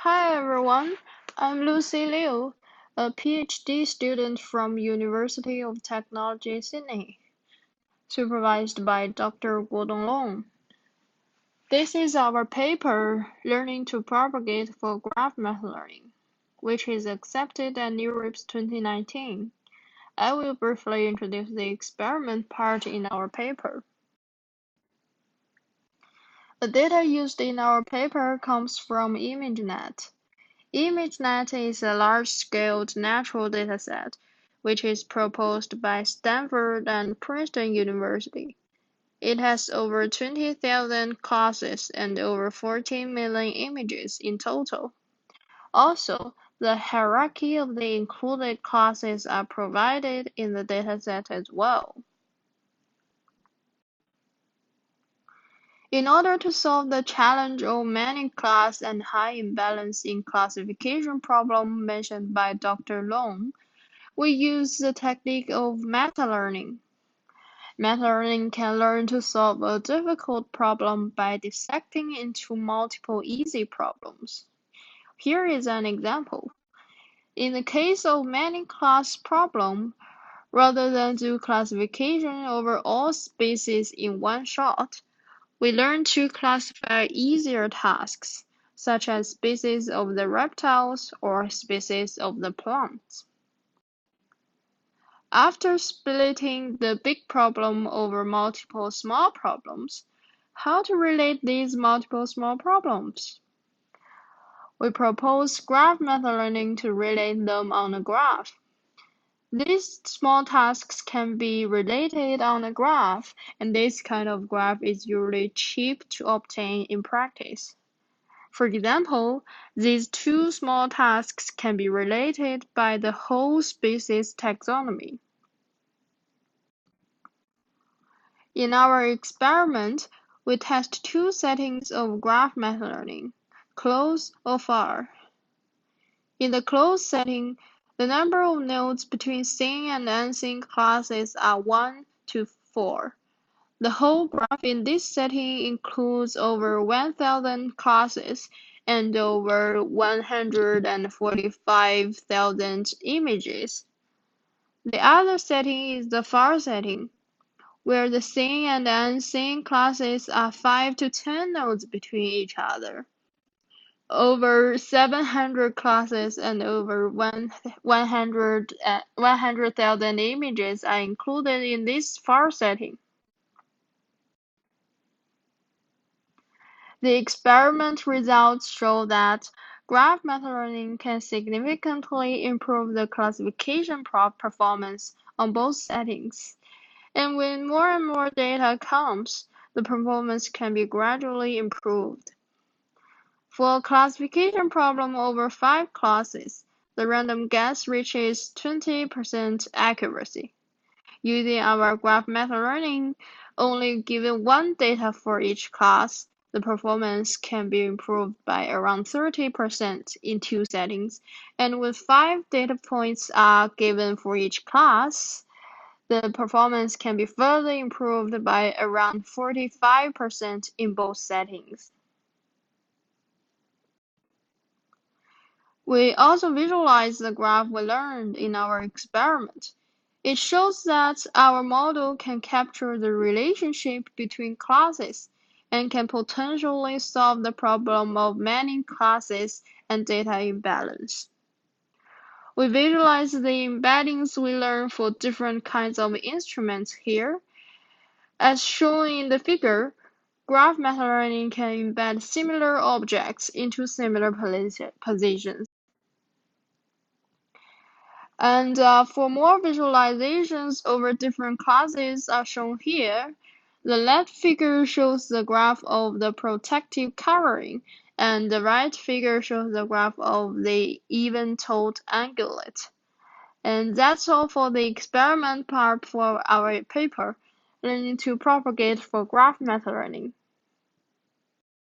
Hi everyone, I'm Lucy Liu, a PhD student from University of Technology Sydney, supervised by Dr. Guodong Long. This is our paper, Learning to Propagate for Graph Method Learning, which is accepted at NeurIPS 2019. I will briefly introduce the experiment part in our paper. The data used in our paper comes from ImageNet. ImageNet is a large-scale natural dataset, which is proposed by Stanford and Princeton University. It has over 20,000 classes and over 14 million images in total. Also, the hierarchy of the included classes are provided in the dataset as well. In order to solve the challenge of many class and high imbalance in classification problem mentioned by Dr. Long, we use the technique of meta-learning. Meta-learning can learn to solve a difficult problem by dissecting into multiple easy problems. Here is an example. In the case of many class problem, rather than do classification over all species in one shot, we learn to classify easier tasks, such as species of the reptiles or species of the plants. After splitting the big problem over multiple small problems, how to relate these multiple small problems? We propose graph method learning to relate them on a graph. These small tasks can be related on a graph, and this kind of graph is usually cheap to obtain in practice. For example, these two small tasks can be related by the whole species taxonomy. In our experiment, we test two settings of graph method learning, close or far. In the closed setting, the number of nodes between seen and unseen classes are 1 to 4. The whole graph in this setting includes over 1,000 classes and over 145,000 images. The other setting is the far setting, where the seen and unseen classes are 5 to 10 nodes between each other. Over 700 classes and over 100,000 images are included in this far setting. The experiment results show that graph method learning can significantly improve the classification performance on both settings. And when more and more data comes, the performance can be gradually improved. For a classification problem over 5 classes, the random guess reaches 20% accuracy. Using our graph method learning, only given one data for each class, the performance can be improved by around 30% in two settings, and when 5 data points are given for each class, the performance can be further improved by around 45% in both settings. We also visualize the graph we learned in our experiment. It shows that our model can capture the relationship between classes and can potentially solve the problem of many classes and data imbalance. We visualize the embeddings we learn for different kinds of instruments here. As shown in the figure, graph method learning can embed similar objects into similar positions. And for more visualizations over different classes are shown here. The left figure shows the graph of the protective covering, and the right figure shows the graph of the even-toed ungulate. And that's all for the experiment part for our paper, Learning to Propagate for Graph Method Learning.